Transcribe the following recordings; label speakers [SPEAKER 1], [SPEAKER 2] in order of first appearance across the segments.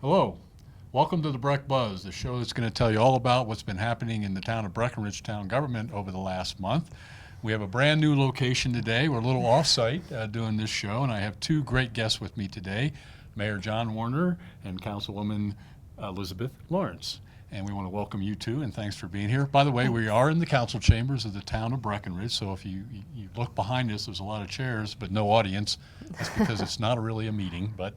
[SPEAKER 1] Hello. Welcome to the Breck Buzz, the show that's going to tell you all about what's been happening in the town of Breckenridge town government over the last month. We have a brand new location today. We're a little off-site doing this show, and I have two great guests with me today, Mayor John Warner and Councilwoman Elisabeth Lawrence. And we want to welcome you two, and thanks for being here. By the way, we are in the council chambers of the town of Breckenridge, so if you look behind us, there's a lot of chairs, but no audience. That's because it's not really a meeting. But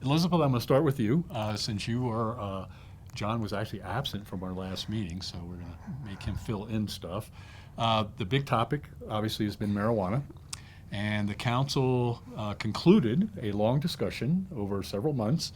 [SPEAKER 1] Elisabeth, I'm going to start with you, since you are, John was actually absent from our last meeting, so we're going to make him fill in stuff. The big topic, obviously, has been marijuana, and the council concluded a long discussion over several months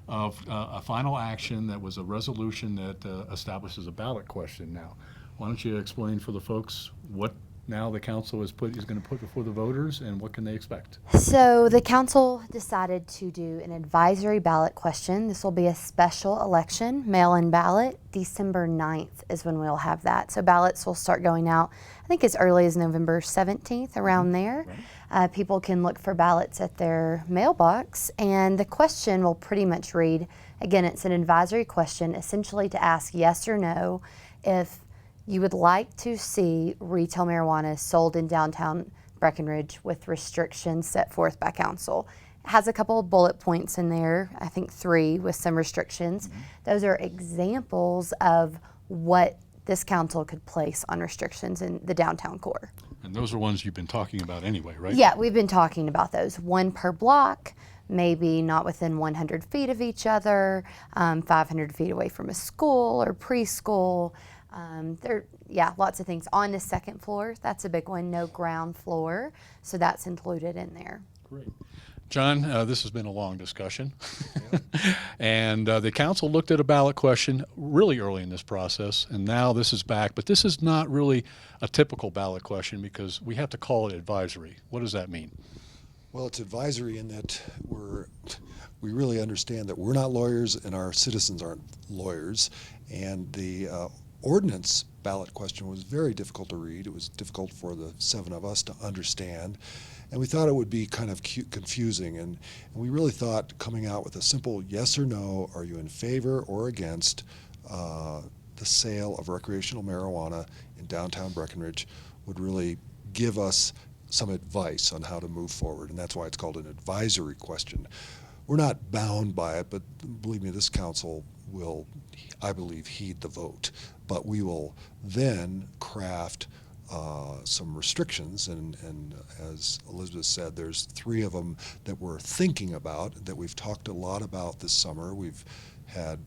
[SPEAKER 1] of a final action that was a resolution that establishes a ballot question now. Why don't you explain for the folks what now the council is going to put before the voters, and what can they expect?
[SPEAKER 2] So the council decided to do an advisory ballot question. This will be a special election, mail-in ballot. December 9th is when we'll have that. So ballots will start going out, I think as early as November 17th, around there. Right. People can look for ballots at their mailbox, and the question will pretty much read, again, it's an advisory question, essentially to ask yes or no if you would like to see retail marijuana sold in downtown Breckenridge with restrictions set forth by council. It has a couple of bullet points in there, I think 3 with some restrictions. Mm-hmm. Those are examples of what this council could place on restrictions in the downtown core.
[SPEAKER 1] And those are ones you've been talking about anyway, right?
[SPEAKER 2] Yeah, we've been talking about those. 1 per block, maybe not within 100 feet of each other, 500 feet away from a school or preschool. Lots of things. On the second floor, that's a big one, no ground floor. So that's included in there.
[SPEAKER 1] Great. John, this has been a long discussion. And the council looked at a ballot question really early in this process, and now this is back. But this is not really a typical ballot question because we have to call it advisory. What does that mean?
[SPEAKER 3] Well, it's advisory in that we really understand that we're not lawyers and our citizens aren't lawyers. And the ordinance ballot question was very difficult to read. It was difficult for the 7 of us to understand. And we thought it would be kind of confusing. And we really thought coming out with a simple yes or no, are you in favor or against the sale of recreational marijuana in downtown Breckenridge would really give us some advice on how to move forward. And that's why it's called an advisory question. We're not bound by it, but believe me, this council will, I believe, heed the vote. But we will then craft some restrictions, and as Elisabeth said, there's 3 of them that we're thinking about, that we've talked a lot about this summer. We've had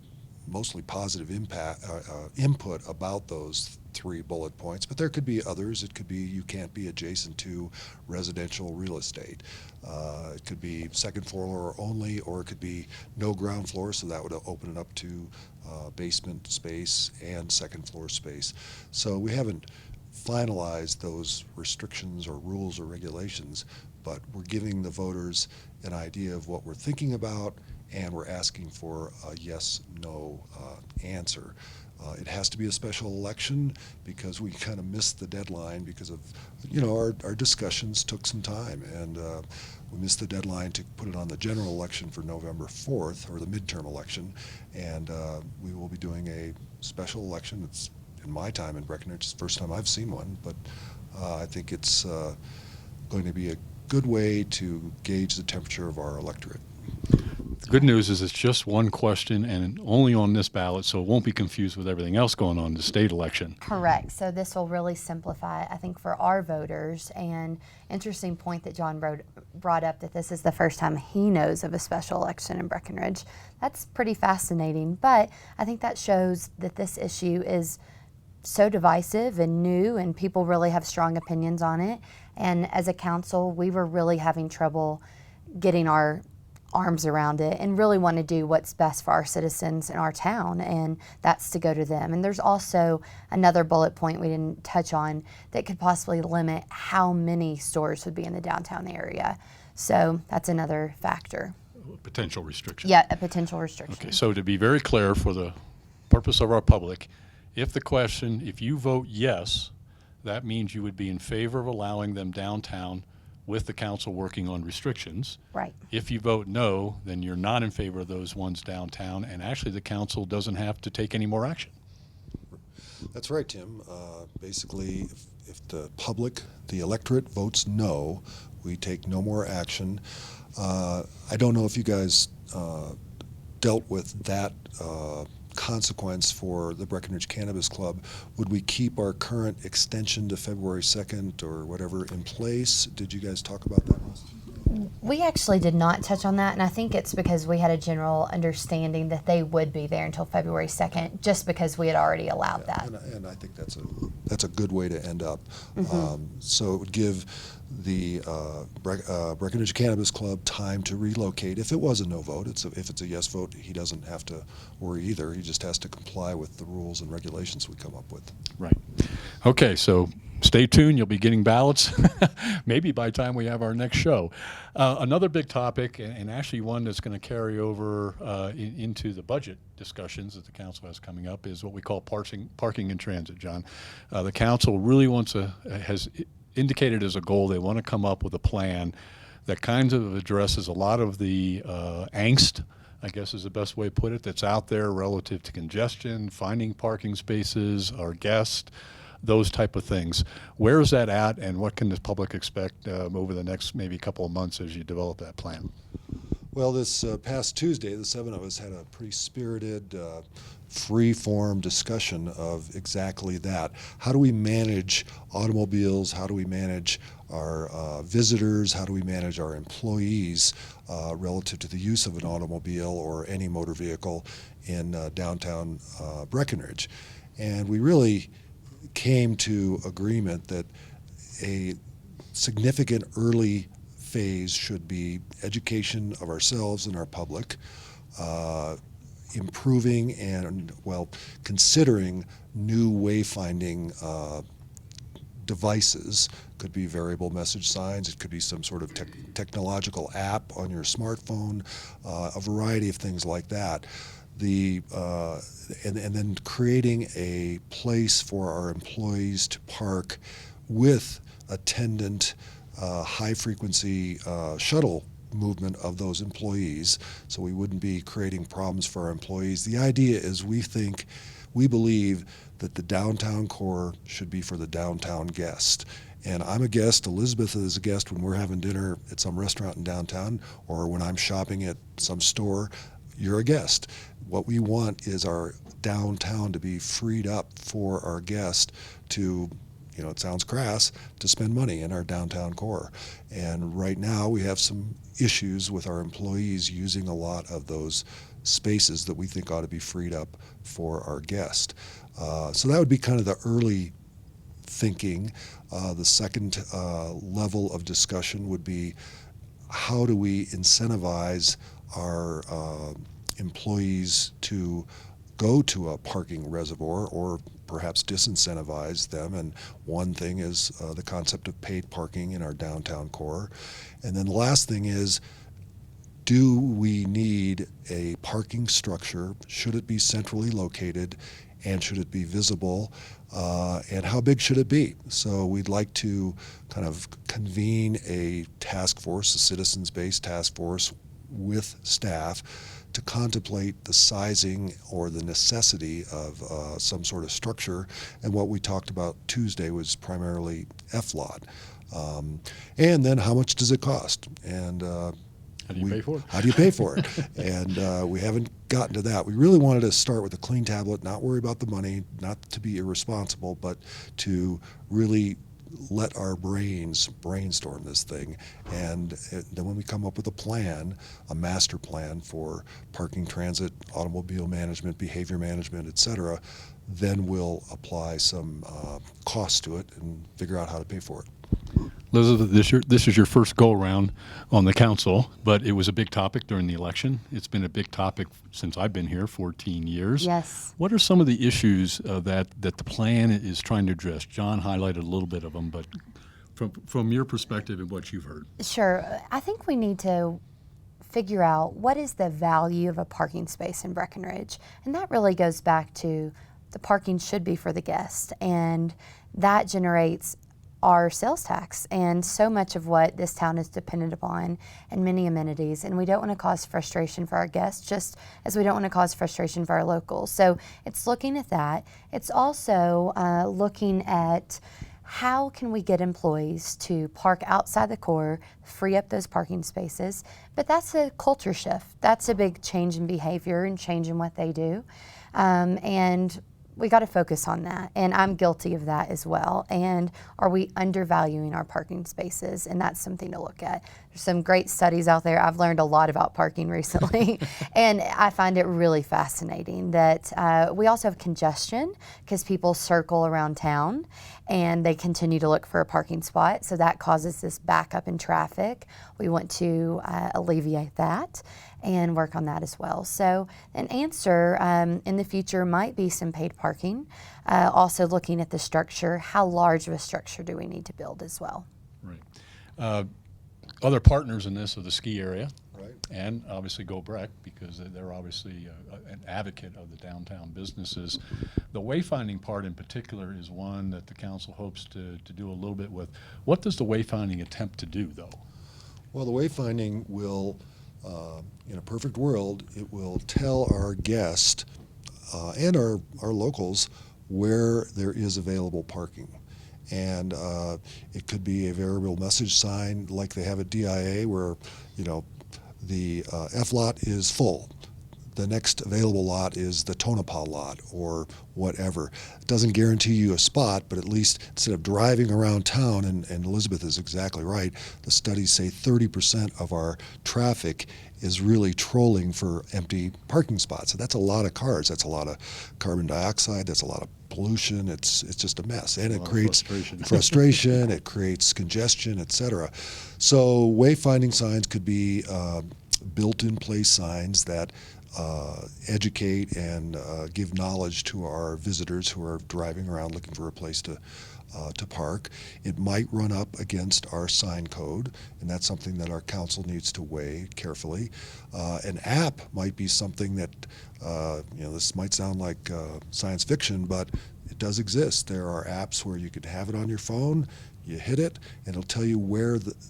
[SPEAKER 3] mostly positive input about those 3 bullet points, but there could be others. It could be you can't be adjacent to residential real estate. It could be second floor only, or it could be no ground floor, so that would open it up to basement space and second floor space. So we haven't finalized those restrictions or rules or regulations, but we're giving the voters an idea of what we're thinking about, and we're asking for a yes/no answer. It has to be a special election because we kind of missed the deadline because of, our discussions took some time, and we missed the deadline to put it on the general election for November 4th, or the midterm election, and we will be doing a special election. It's in my time in Breckenridge, it's the first time I've seen one, but I think it's going to be a good way to gauge the temperature of our electorate.
[SPEAKER 1] The good news is it's just one question and only on this ballot, so it won't be confused with everything else going on in the state election.
[SPEAKER 2] Correct. So this will really simplify it, I think, for our voters. And interesting point that John brought up, that this is the first time he knows of a special election in Breckenridge. That's pretty fascinating. But I think that shows that this issue is so divisive and new, and people really have strong opinions on it. And as a council, we were really having trouble getting our arms around it and really want to do what's best for our citizens in our town, and that's to go to them. And there's also another bullet point we didn't touch on that could possibly limit how many stores would be in the downtown area. So that's another factor.
[SPEAKER 1] Potential restriction.
[SPEAKER 2] Yeah, a potential restriction.
[SPEAKER 1] Okay, so to be very clear for the purpose of our public, if you vote yes, that means you would be in favor of allowing them downtown with the council working on restrictions.
[SPEAKER 2] Right.
[SPEAKER 1] If you vote no, then you're not in favor of those ones downtown, and actually the council doesn't have to take any more action.
[SPEAKER 3] That's right, Tim. Basically, if the public, the electorate votes no, we take no more action. I don't know if you guys dealt with that consequence for the Breckenridge Cannabis Club. Would we keep our current extension to February 2nd or whatever in place? Did you guys talk about that?
[SPEAKER 2] We actually did not touch on that, and I think it's because we had a general understanding that they would be there until February 2nd, just because we had already allowed that.
[SPEAKER 3] And I think that's a good way to end up. So it would give the Breckenridge Cannabis Club time to relocate. If it was a no vote, if it's a yes vote, he doesn't have to worry either. He just has to comply with the rules and regulations we come up with.
[SPEAKER 1] Right. Okay, so stay tuned. You'll be getting ballots maybe by the time we have our next show. Another big topic, and actually one that's going to carry over into the budget discussions that the council has coming up, is what we call parking in transit, John. The council really has indicated as a goal they want to come up with a plan that kind of addresses a lot of the angst, I guess is the best way to put it, that's out there relative to congestion, finding parking spaces, our guests, those type of things. Where is that at, and what can the public expect over the next maybe couple of months as you develop that plan?
[SPEAKER 3] Well, this past Tuesday, the seven of us had a pretty spirited, free-form discussion of exactly that. How do we manage automobiles? How do we manage our visitors? How do we manage our employees relative to the use of an automobile or any motor vehicle in downtown Breckenridge? And we really came to agreement that a significant early phase should be education of ourselves and our public, improving and, well, considering new wayfinding devices. Could be variable message signs, it could be some sort of technological app on your smartphone, a variety of things like that. And then creating a place for our employees to park with attendant high-frequency shuttle movement of those employees, so we wouldn't be creating problems for our employees. The idea is we believe that the downtown core should be for the downtown guest. And I'm a guest, Elisabeth is a guest when we're having dinner at some restaurant in downtown, or when I'm shopping at some store, you're a guest. What we want is our downtown to be freed up for our guests to, it sounds crass, to spend money in our downtown core. And right now we have some issues with our employees using a lot of those spaces that we think ought to be freed up for our guests. So that would be kind of the early thinking. The second level of discussion would be, how do we incentivize our employees to go to a parking reservoir, or perhaps disincentivize them? And one thing is the concept of paid parking in our downtown core. And then the last thing is, do we need a parking structure? Should it be centrally located, and should it be visible? And how big should it be? So we'd like to kind of convene a task force, a citizens-based task force with staff, to contemplate the sizing or the necessity of some sort of structure. And what we talked about Tuesday was primarily FLOT. And then how much does it cost? And
[SPEAKER 1] how do you pay for it?
[SPEAKER 3] How do you pay for it? And we haven't gotten to that. We really wanted to start with a clean tablet, not worry about the money, not to be irresponsible, but to really let our brains brainstorm this thing. And then when we come up with a plan, a master plan for parking, transit, automobile management, behavior management, et cetera, then we'll apply some cost to it and figure out how to pay for it.
[SPEAKER 1] Elisabeth, this is your first go-around on the council, but it was a big topic during the election. It's been a big topic since I've been here, 14 years.
[SPEAKER 2] Yes.
[SPEAKER 1] What are some of the issues that the plan is trying to address? John highlighted a little bit of them, but from your perspective and what you've heard.
[SPEAKER 2] Sure. I think we need to figure out what is the value of a parking space in Breckenridge. And that really goes back to the parking should be for the guest. And that generates our sales tax and so much of what this town is dependent upon and many amenities. And we don't want to cause frustration for our guests, just as we don't want to cause frustration for our locals. So it's looking at that. It's also looking at how can we get employees to park outside the core, free up those parking spaces. But that's a culture shift. That's a big change in behavior and change in what they do. And we got to focus on that, and I'm guilty of that as well. And are we undervaluing our parking spaces? And that's something to look at. There's some great studies out there. I've learned a lot about parking recently, and I find it really fascinating that we also have congestion because people circle around town and they continue to look for a parking spot, so that causes this backup in traffic. We want to alleviate that and work on that as well. So an answer in the future might be some paid parking. Also looking at the structure, how large of a structure do we need to build as well?
[SPEAKER 1] Right. Other partners in this are the ski area,
[SPEAKER 3] Right.
[SPEAKER 1] and obviously Go Breck, because they're obviously an advocate of the downtown businesses. The wayfinding part in particular is one that the council hopes to do a little bit with. What does the wayfinding attempt to do, though?
[SPEAKER 3] Well, the wayfinding will, in a perfect world, it will tell our guest and our locals where there is available parking. And it could be a variable message sign like they have at DIA where, the F lot is full. The next available lot is the Tonopah lot or whatever. It doesn't guarantee you a spot, but at least instead of driving around town, and Elisabeth is exactly right, the studies say 30% of our traffic is really trolling for empty parking spots. So that's a lot of cars. That's a lot of carbon dioxide. That's a lot of pollution. It's just a mess. And it creates frustration. It creates congestion, etc. So wayfinding signs could be built-in place signs that educate and give knowledge to our visitors who are driving around looking for a place to park. It might run up against our sign code, and that's something that our council needs to weigh carefully. An app might be something that, this might sound like science fiction, but it does exist. There are apps where you could have it on your phone. You hit it, and it'll tell you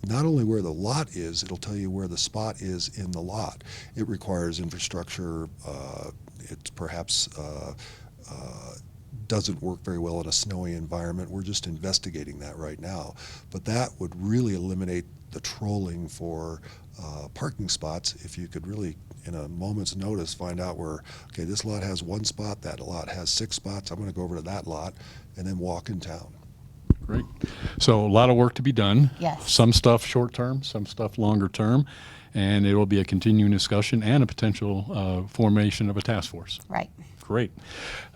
[SPEAKER 3] not only where the lot is, it'll tell you where the spot is in the lot. It requires infrastructure. It perhaps doesn't work very well in a snowy environment. We're just investigating that right now. But that would really eliminate the trolling for parking spots if you could really, in a moment's notice, find out where, okay, this lot has one spot, that lot has 6 spots, I'm going to go over to that lot, and then walk in town.
[SPEAKER 1] Great. So a lot of work to be done.
[SPEAKER 2] Yes.
[SPEAKER 1] Some stuff short term, some stuff longer term, and it will be a continuing discussion and a potential formation of a task force.
[SPEAKER 2] Right.
[SPEAKER 1] Great.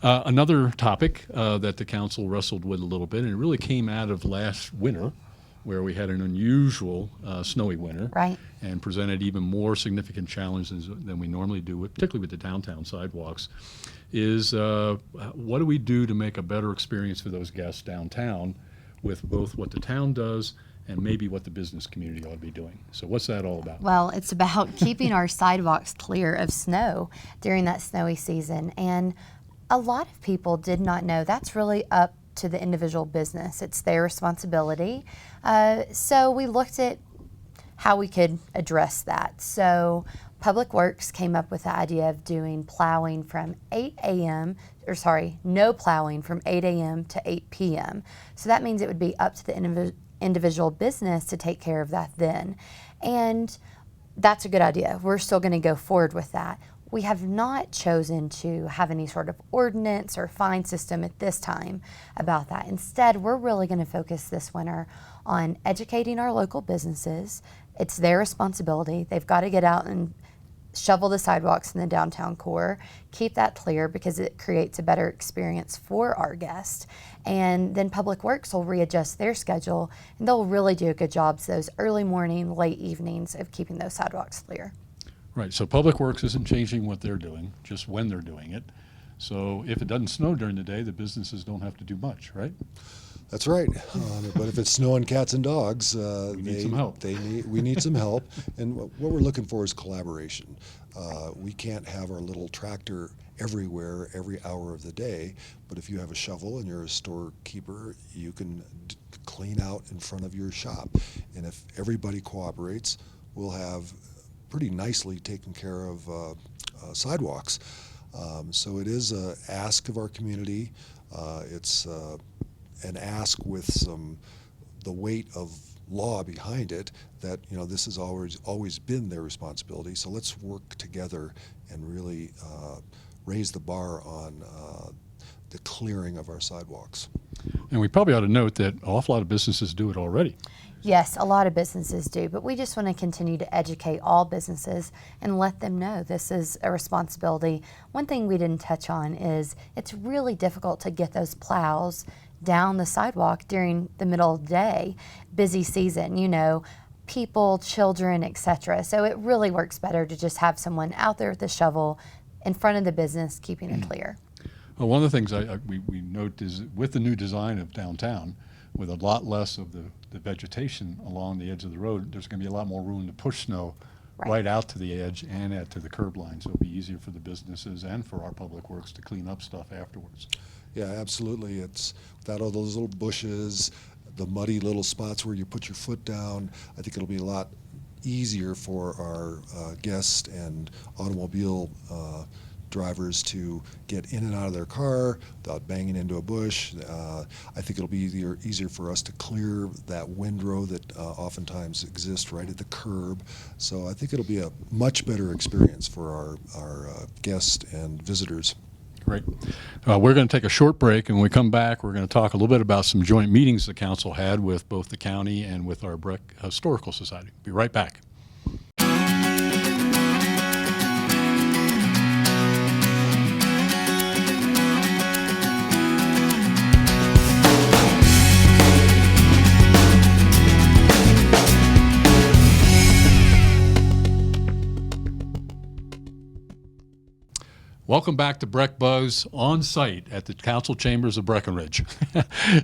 [SPEAKER 1] Another topic that the council wrestled with a little bit, and it really came out of last winter, where we had an unusual snowy winter,
[SPEAKER 2] Right.
[SPEAKER 1] and presented even more significant challenges than we normally do, particularly with the downtown sidewalks, is what do we do to make a better experience for those guests downtown with both what the town does and maybe what the business community ought to be doing. So what's that all about?
[SPEAKER 2] Well, it's about keeping our sidewalks clear of snow during that snowy season. And a lot of people did not know that's really up to the individual business. It's their responsibility. So we looked at how we could address that. So Public Works came up with the idea of doing plowing from 8 a.m., no plowing from 8 a.m. to 8 p.m. So that means it would be up to the individual business to take care of that then. And that's a good idea. We're still going to go forward with that. We have not chosen to have any sort of ordinance or fine system at this time about that. Instead, we're really going to focus this winter on educating our local businesses. It's their responsibility. They've got to get out and shovel the sidewalks in the downtown core, keep that clear because it creates a better experience for our guests. And then Public Works will readjust their schedule, and they'll really do a good job those early morning, late evenings of keeping those sidewalks clear.
[SPEAKER 1] Right, so Public Works isn't changing what they're doing, just when they're doing it. So if it doesn't snow during the day, the businesses don't have to do much, right?
[SPEAKER 3] That's right. But if it's snowing cats and dogs,
[SPEAKER 1] We need some help.
[SPEAKER 3] We need some help. And what we're looking for is collaboration. We can't have our little tractor everywhere, every hour of the day. But if you have a shovel and you're a storekeeper, you can clean out in front of your shop. And if everybody cooperates, we'll have pretty nicely taken care of sidewalks. So it is an ask of our community. It's an ask with the weight of law behind it, that this has always been their responsibility. So let's work together and really raise the bar on the clearing of our sidewalks.
[SPEAKER 1] And we probably ought to note that an awful lot of businesses do it already.
[SPEAKER 2] Yes, a lot of businesses do, but we just want to continue to educate all businesses and let them know this is a responsibility. One thing we didn't touch on is it's really difficult to get those plows down the sidewalk during the middle of the day, busy season, people, children, etc. So it really works better to just have someone out there with a shovel in front of the business, keeping it clear.
[SPEAKER 1] Well, one of the things we note is with the new design of downtown, with a lot less of the vegetation along the edge of the road, there's going to be a lot more room to push snow right out to the edge and to the curb line. So it'll be easier for the businesses and for our public works to clean up stuff afterwards.
[SPEAKER 3] Yeah, absolutely. It's without all those little bushes, the muddy little spots where you put your foot down. I think it'll be a lot easier for our guests and automobile drivers to get in and out of their car without banging into a bush. I think it'll be easier for us to clear that windrow that oftentimes exists right at the curb. So I think it'll be a much better experience for our guests and visitors.
[SPEAKER 1] Great. We're going to take a short break, and when we come back, we're going to talk a little bit about some joint meetings the council had with both the county and with our Breck Historical Society. Be right back. Welcome back to Breck Buzz on site at the council chambers of Breckenridge.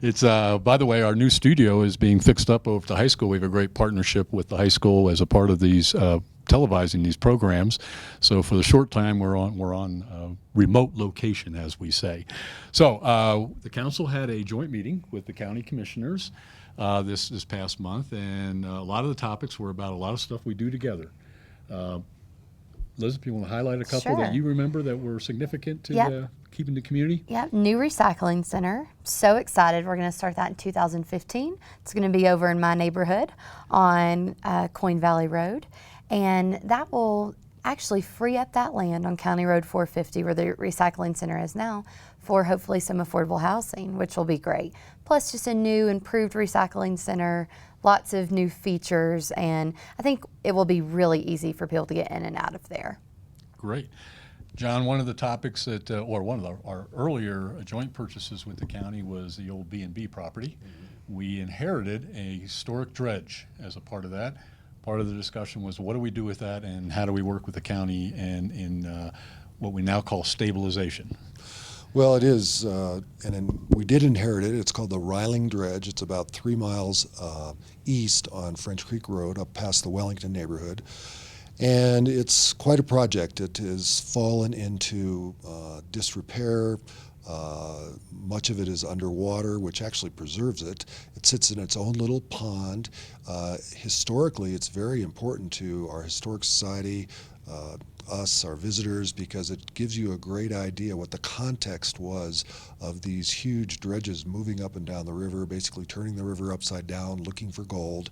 [SPEAKER 1] It's by the way, our new studio is being fixed up over at the high school. We have a great partnership with the high school as a part of these televising these programs. So for the short time, we're on remote location, as we say. So the council had a joint meeting with the county commissioners this past month, and a lot of the topics were about a lot of stuff we do together. Elizabeth, you want to highlight a couple that you remember that were significant to keeping the community?
[SPEAKER 2] Yep, new recycling center. So excited. We're going to start that in 2015. It's going to be over in my neighborhood on Coin Valley Road. And that will actually free up that land on County Road 450 where the recycling center is now for hopefully some affordable housing, which will be great. Plus just a new improved recycling center, lots of new features, and I think it will be really easy for people to get in and out of there.
[SPEAKER 1] Great. John, one of the topics that, or one of our earlier joint purchases with the county was the old B&B property. Mm-hmm. We inherited a historic dredge as a part of that. Part of the discussion was what do we do with that and how do we work with the county and in what we now call stabilization?
[SPEAKER 3] Well, it is, we did inherit it. It's called the Riling Dredge. It's about 3 miles east on French Creek Road, up past the Wellington neighborhood. And it's quite a project. It has fallen into disrepair. Much of it is underwater, which actually preserves it. It sits in its own little pond. Historically, it's very important to our historic society, us, our visitors, because it gives you a great idea what the context was of these huge dredges moving up and down the river, basically turning the river upside down, looking for gold.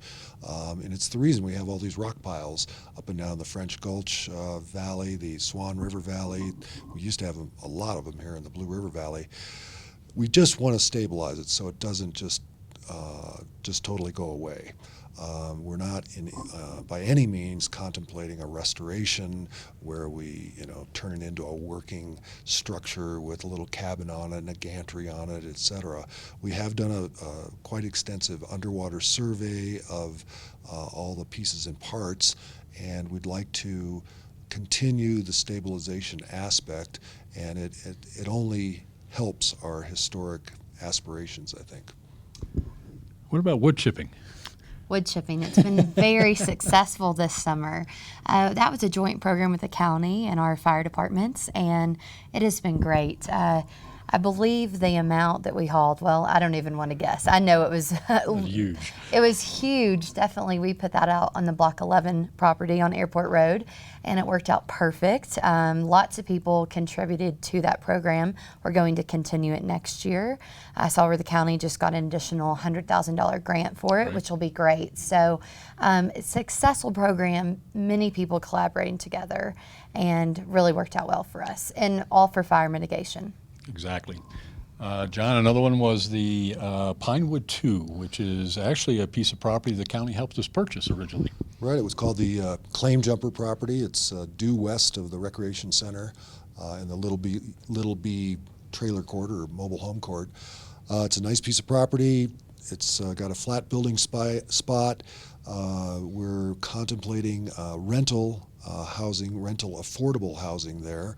[SPEAKER 3] And it's the reason we have all these rock piles up and down the French Gulch Valley, the Swan River Valley. We used to have a lot of them here in the Blue River Valley. We just want to stabilize it so it doesn't just totally go away. We're not by any means contemplating a restoration where we, turn it into a working structure with a little cabin on it and a gantry on it, etc. We have done a quite extensive underwater survey of all the pieces and parts, and we'd like to continue the stabilization aspect, and it only helps our historic aspirations, I think.
[SPEAKER 1] What about wood chipping?
[SPEAKER 2] wood chipping. It's been very successful this summer. That was a joint program with the county and our fire departments, and it has been great. I believe the amount that we hauled, well, I don't even want to guess. I know it was
[SPEAKER 1] Huge.
[SPEAKER 2] It was huge. Definitely, we put that out on the Block 11 property on Airport Road, and it worked out perfect. Lots of people contributed to that program. We're going to continue it next year. I saw where the county just got an additional $100,000 grant for it,
[SPEAKER 1] Right.
[SPEAKER 2] which will be great. So, it's a successful program, many people collaborating together, and really worked out well for us, and all for fire mitigation.
[SPEAKER 1] Exactly. John, another one was the Pinewood 2, which is actually a piece of property the county helped us purchase originally.
[SPEAKER 3] Right, it was called the Claim Jumper property. It's due west of the Recreation Center in the Little B Trailer Court or Mobile Home Court. It's a nice piece of property. It's got a flat building spot. We're contemplating rental housing, rental affordable housing there.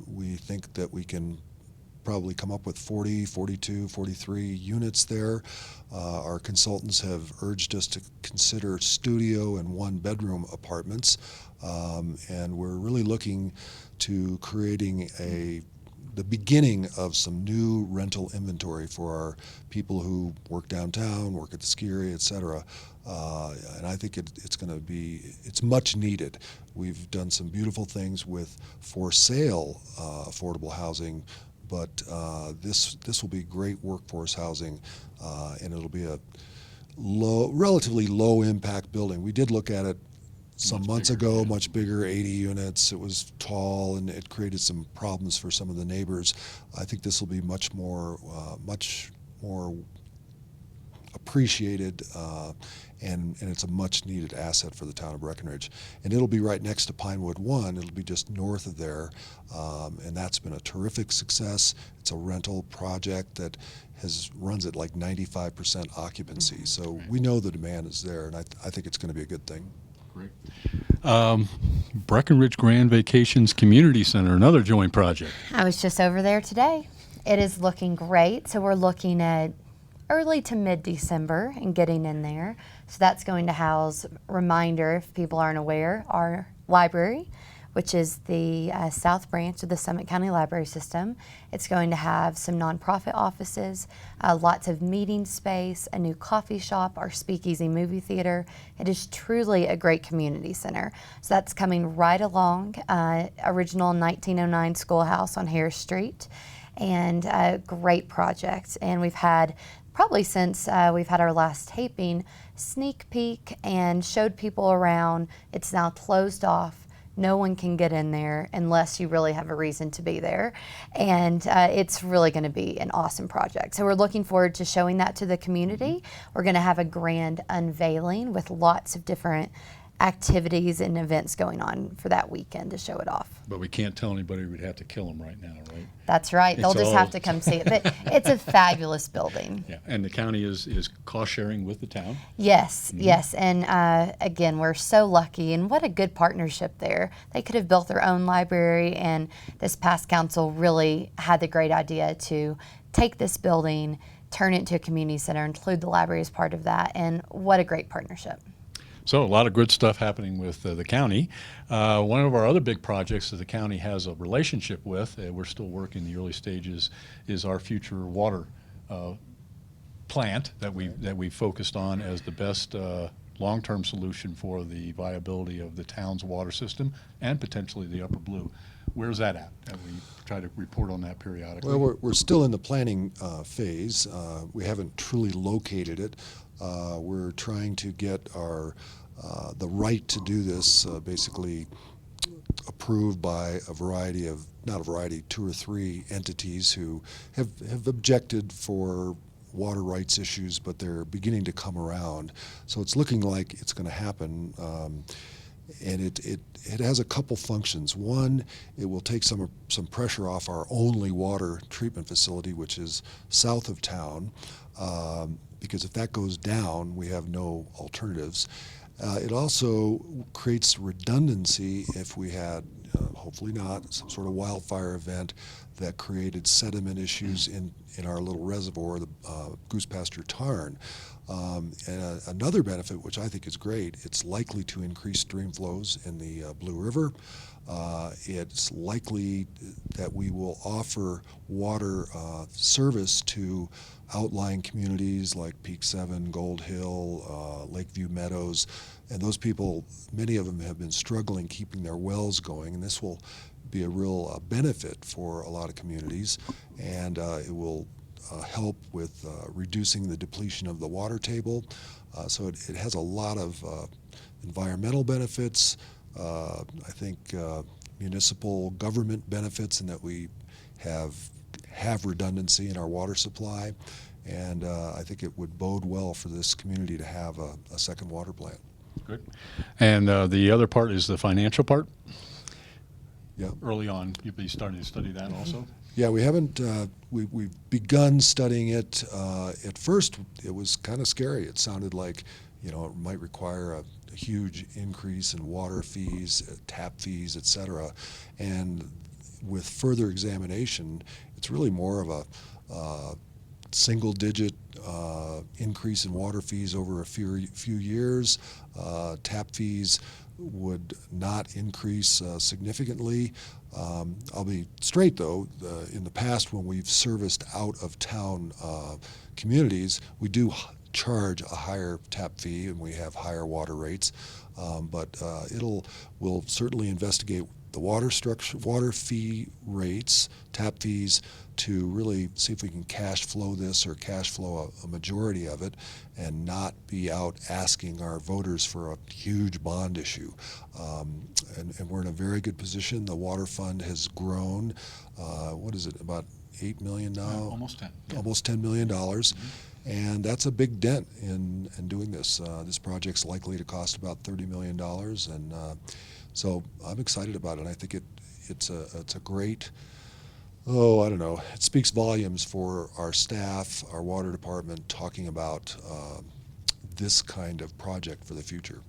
[SPEAKER 3] We think that we can probably come up with 40, 42, 43 units there. Our consultants have urged us to consider studio and one-bedroom apartments, and we're really looking to creating the beginning of some new rental inventory for our people who work downtown, work at the ski area, et cetera. And I think it's much needed. We've done some beautiful things with for sale affordable housing, but this will be great workforce housing, and it'll be a relatively low impact building. We did look at it some months ago, much bigger, 80 units. It was tall, and it created some problems for some of the neighbors. I think this will be much more appreciated, and it's a much needed asset for the town of Breckenridge. And it'll be right next to Pinewood 1. It'll be just north of there, and that's been a terrific success. It's a rental project that runs at like 95% occupancy.
[SPEAKER 2] Mm-hmm.
[SPEAKER 3] So we know the demand is there, and I think it's going to be a good thing.
[SPEAKER 1] Great. Breckenridge Grand Vacations Community Center, another joint project.
[SPEAKER 2] I was just over there today. It is looking great. So we're looking at early to mid-December and getting in there. So that's going to house, reminder if people aren't aware, our library, which is the South Branch of the Summit County Library System. It's going to have some nonprofit offices, lots of meeting space, a new coffee shop, our speakeasy movie theater. It is truly a great community center. So that's coming right along, original 1909 schoolhouse on Harris Street, and a great project. And we've had, probably since we've had our last taping, sneak peek and showed people around. It's now closed off. No one can get in there unless you really have a reason to be there. And it's really going to be an awesome project. So we're looking forward to showing that to the community. We're going to have a grand unveiling with lots of different activities and events going on for that weekend to show it off.
[SPEAKER 1] But we can't tell anybody we'd have to kill them right now, right?
[SPEAKER 2] That's right. They'll
[SPEAKER 1] It's
[SPEAKER 2] just
[SPEAKER 1] all-
[SPEAKER 2] have to come see it. But it's a fabulous building.
[SPEAKER 1] Yeah, and the county is cost sharing with the town.
[SPEAKER 2] Yes, yes. And again, we're so lucky, and what a good partnership there. They could have built their own library, and this past council really had the great idea to take this building, turn it into a community center, include the library as part of that, and what a great partnership.
[SPEAKER 1] So a lot of good stuff happening with the county. One of our other big projects that the county has a relationship with, we're still working the early stages, is our future water plant that we focused on as the best long-term solution for the viability of the town's water system and potentially the Upper Blue. Where's that at? And we try to report on that periodically.
[SPEAKER 3] Well, we're still in the planning phase. We haven't truly located it. We're trying to get the right to do this basically approved by two or three entities who have objected for water rights issues, but they're beginning to come around. So it's looking like it's going to happen. And it has a couple functions. One, it will take some pressure off our only water treatment facility, which is south of town, because if that goes down, we have no alternatives. It also creates redundancy if we had, hopefully not, some sort of wildfire event that created sediment issues in our little reservoir, the Goose Pasture Tarn. And another benefit, which I think is great, it's likely to increase stream flows in the Blue River. It's likely that we will offer water service to outlying communities like Peak 7, Gold Hill, Lakeview Meadows, and those people, many of them have been struggling keeping their wells going, and this will be a real benefit for a lot of communities, and it will help with reducing the depletion of the water table. So it has a lot of environmental benefits, I think municipal government benefits, in that we have redundancy in our water supply, and I think it would bode well for this community to have a second water plant.
[SPEAKER 1] Good. And the other part is the financial part.
[SPEAKER 3] Yeah.
[SPEAKER 1] Early on, you'll be starting to study that also.
[SPEAKER 3] Yeah, we haven't. We've begun studying it. At first, it was kind of scary. It sounded like, it might require a huge increase in water fees, tap fees, et cetera. And with further examination, it's really more of a single-digit increase in water fees over a few years. Tap fees would not increase significantly. I'll be straight though, in the past when we've serviced out-of-town communities, we do charge a higher tap fee and we have higher water rates, but we'll certainly investigate the water fee rates, tap fees, to really see if we can cash flow this or cash flow a majority of it and not be out asking our voters for a huge bond issue. And we're in a very good position. The water fund has grown, what is it, about $8 million now?
[SPEAKER 1] Almost 10. Yeah.
[SPEAKER 3] Almost $10 million. And that's a big dent in doing this. This project's likely to cost about $30 million, and so I'm excited about it. I think it's a great, I don't know, it speaks volumes for our staff, our water department, talking about this kind of project for the future.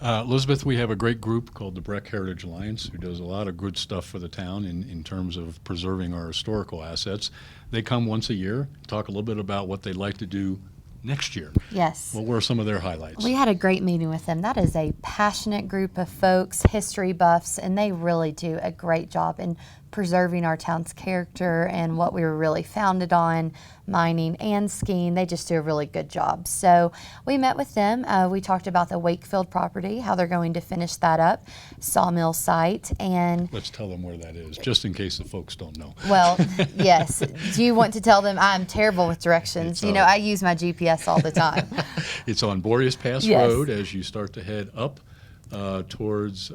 [SPEAKER 1] Elisabeth, we have a great group called the Breck Heritage Alliance who does a lot of good stuff for the town in terms of preserving our historical assets. They come once a year, talk a little bit about what they'd like to do next year.
[SPEAKER 2] Yes.
[SPEAKER 1] What were some of their highlights?
[SPEAKER 2] We had a great meeting with them. That is a passionate group of folks, history buffs, and they really do a great job in preserving our town's character and what we were really founded on, mining and skiing. They just do a really good job. So we met with them. We talked about the Wakefield property, how they're going to finish that up, sawmill site, and
[SPEAKER 1] Let's tell them where that is, just in case the folks don't know.
[SPEAKER 2] well, yes. Do you want to tell them? I'm terrible with directions.
[SPEAKER 1] It's,
[SPEAKER 2] I use my GPS all the time.
[SPEAKER 1] It's on Boreas Pass
[SPEAKER 2] Yes.
[SPEAKER 1] Road as you start to head up towards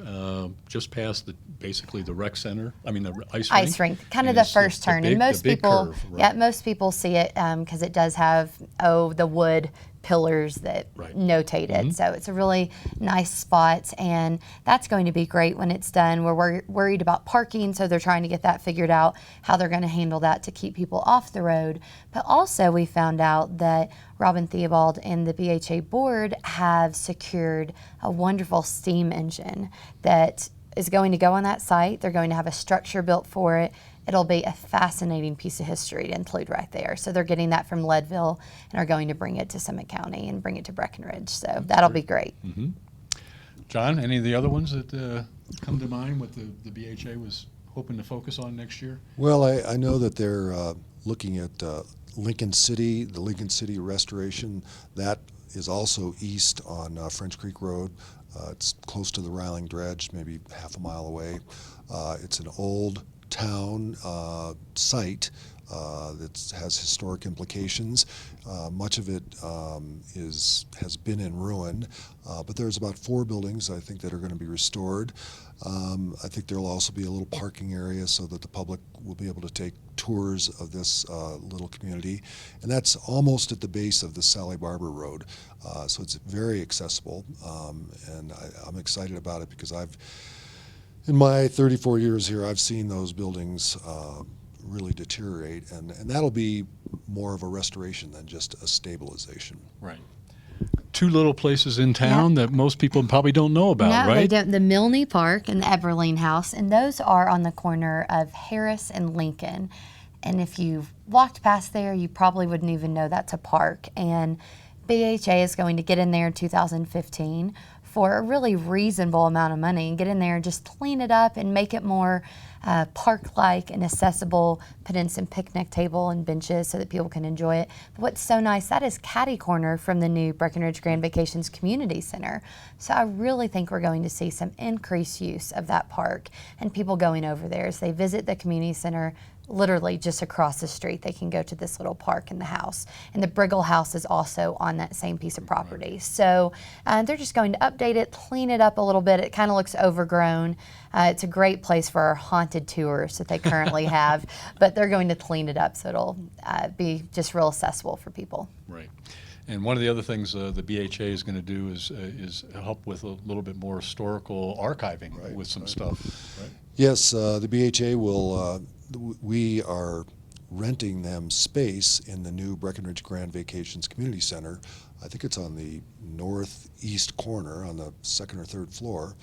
[SPEAKER 1] just past basically the rec center. I mean the ice rink.
[SPEAKER 2] Ice rink, kind of
[SPEAKER 1] And
[SPEAKER 2] the
[SPEAKER 1] it's
[SPEAKER 2] first turn,
[SPEAKER 1] big-
[SPEAKER 2] and most
[SPEAKER 1] the big
[SPEAKER 2] people,
[SPEAKER 1] curve, right.
[SPEAKER 2] yeah, most people see it because it does have the wood pillars that
[SPEAKER 1] Right.
[SPEAKER 2] notated. So it's a really nice spot, and that's going to be great when it's done. We're worried about parking, so they're trying to get that figured out, how they're going to handle that to keep people off the road. But also we found out that Robin Theobald and the BHA board have secured a wonderful steam engine that is going to go on that site. They're going to have a structure built for it. It'll be a fascinating piece of history to include right there. So they're getting that from Leadville and are going to bring it to Summit County and bring it to Breckenridge. So that'll be great.
[SPEAKER 1] John, any of the other ones that come to mind what the BHA was hoping to focus on next year?
[SPEAKER 3] Well, I know that they're looking at Lincoln City, the Lincoln City restoration. That is also east on French Creek Road. It's close to the Riling Dredge, maybe half a mile away. It's an old town site that has historic implications. Much of it has been in ruin, but there's about 4 buildings I think that are going to be restored. I think there'll also be a little parking area so that the public will be able to take tours of this little community, and that's almost at the base of the Sally Barber Road, so it's very accessible, and I'm excited about it because in my 34 years here, I've seen those buildings really deteriorate, and that'll be more of a restoration than just a stabilization.
[SPEAKER 1] Right. 2 little places in town that most people probably don't know about,
[SPEAKER 2] No,
[SPEAKER 1] right?
[SPEAKER 2] they don't. The Milne Park and the Everleen House, and those are on the corner of Harris and Lincoln. And if you've walked past there, you probably wouldn't even know that's a park. And BHA is going to get in there in 2015 for a really reasonable amount of money and get in there and just clean it up and make it more park-like and accessible, put in some picnic table and benches so that people can enjoy it. But what's so nice, that is catty corner from the new Breckenridge Grand Vacations Community Center. So I really think we're going to see some increased use of that park and people going over there as they visit the community center. Literally just across the street, they can go to this little park in the house. And the Briggle House is also on that same piece of property. So they're just going to update it, clean it up a little bit. It kind of looks overgrown. It's a great place for our haunted tours that they currently have, but they're going to clean it up so it'll be just real accessible for people.
[SPEAKER 1] Right. And one of the other things the BHA is going to do is help with a little bit more historical archiving with some stuff. Right?
[SPEAKER 3] Yes, the BHA will. We are renting them space in the new Breckenridge Grand Vacations Community Center. I think it's on the northeast corner on the second or third floor.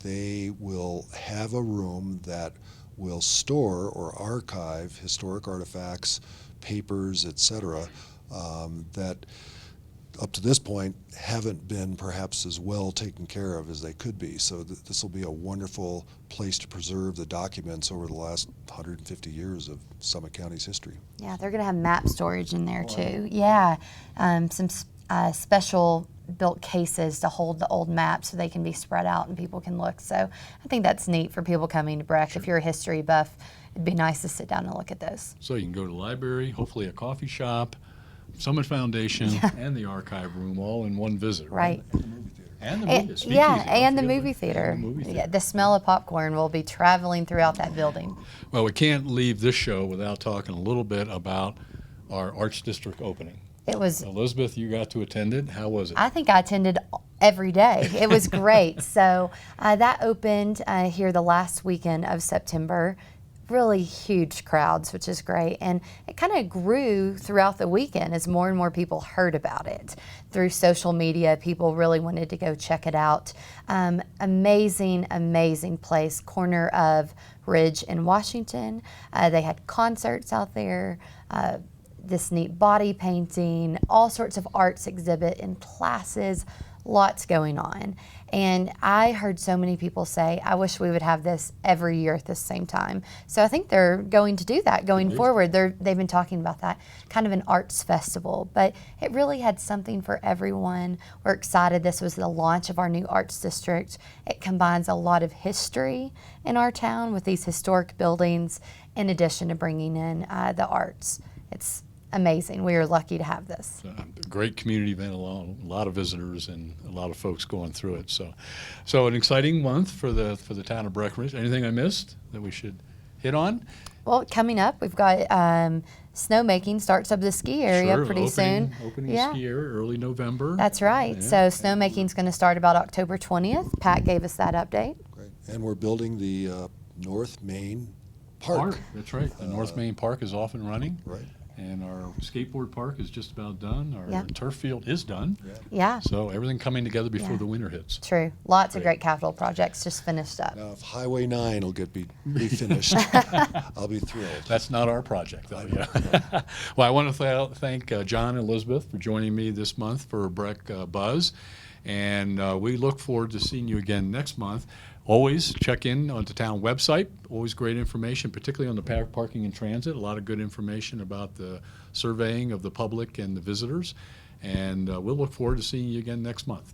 [SPEAKER 3] They will have a room that will store or archive historic artifacts, papers, etc., that up to this point haven't been perhaps as well taken care of as they could be. So this will be a wonderful place to preserve the documents over the last 150 years of Summit County's history.
[SPEAKER 2] Yeah, they're going to have map storage in there too. Yeah, some special built cases to hold the old maps so they can be spread out and people can look. So I think that's neat for people coming to Breck. Sure. If you're a history buff, it'd be nice to sit down and look at those.
[SPEAKER 1] So you can go to the library, hopefully a coffee shop, Summit Foundation, and the archive room all in one visit.
[SPEAKER 2] Right.
[SPEAKER 1] And the movie theater.
[SPEAKER 2] Yeah, and the movie theater. Yeah, the smell of popcorn will be traveling throughout that building.
[SPEAKER 1] Well, we can't leave this show without talking a little bit about our Arts District opening.
[SPEAKER 2] It was
[SPEAKER 1] Elisabeth, you got to attend it. How was it?
[SPEAKER 2] I think I attended every day. It was great. So that opened here the last weekend of September. Really huge crowds, which is great. And it kind of grew throughout the weekend as more and more people heard about it. Through social media, people really wanted to go check it out. Amazing, amazing place, corner of Ridge in Washington. They had concerts out there, this neat body painting, all sorts of arts exhibit and classes, lots going on. And I heard so many people say, I wish we would have this every year at the same time. So I think they're going to do that going forward. They've been talking about that, kind of an arts festival. But it really had something for everyone. We're excited. This was the launch of our new arts district. It combines a lot of history in our town with these historic buildings, in addition to bringing in the arts. It's amazing. We are lucky to have this.
[SPEAKER 1] A great community event, a lot of visitors and a lot of folks going through it. So an exciting month for the town of Breckenridge. Anything I missed that we should hit on?
[SPEAKER 2] Well, coming up, we've got snowmaking starts up the ski area pretty soon.
[SPEAKER 1] Opening ski area early November.
[SPEAKER 2] That's right. So snowmaking's going to start about October 20th. Pat gave us that update.
[SPEAKER 3] Great. And we're building the North Main Park.
[SPEAKER 1] That's right. The North Main Park is off and running.
[SPEAKER 3] Right.
[SPEAKER 1] And our skateboard park is just about done. Our turf field is done.
[SPEAKER 2] Yeah.
[SPEAKER 1] So everything coming together before the winter hits.
[SPEAKER 2] True. Lots of great capital projects just finished up.
[SPEAKER 3] Now, if Highway 9 will be finished, I'll be thrilled.
[SPEAKER 1] That's not our project, though. Yeah. Well, I want to thank John and Elisabeth for joining me this month for Breck Buzz. And we look forward to seeing you again next month. Always check in on the town website. Always great information, particularly on the parking and transit. A lot of good information about the surveying of the public and the visitors. And we'll look forward to seeing you again next month.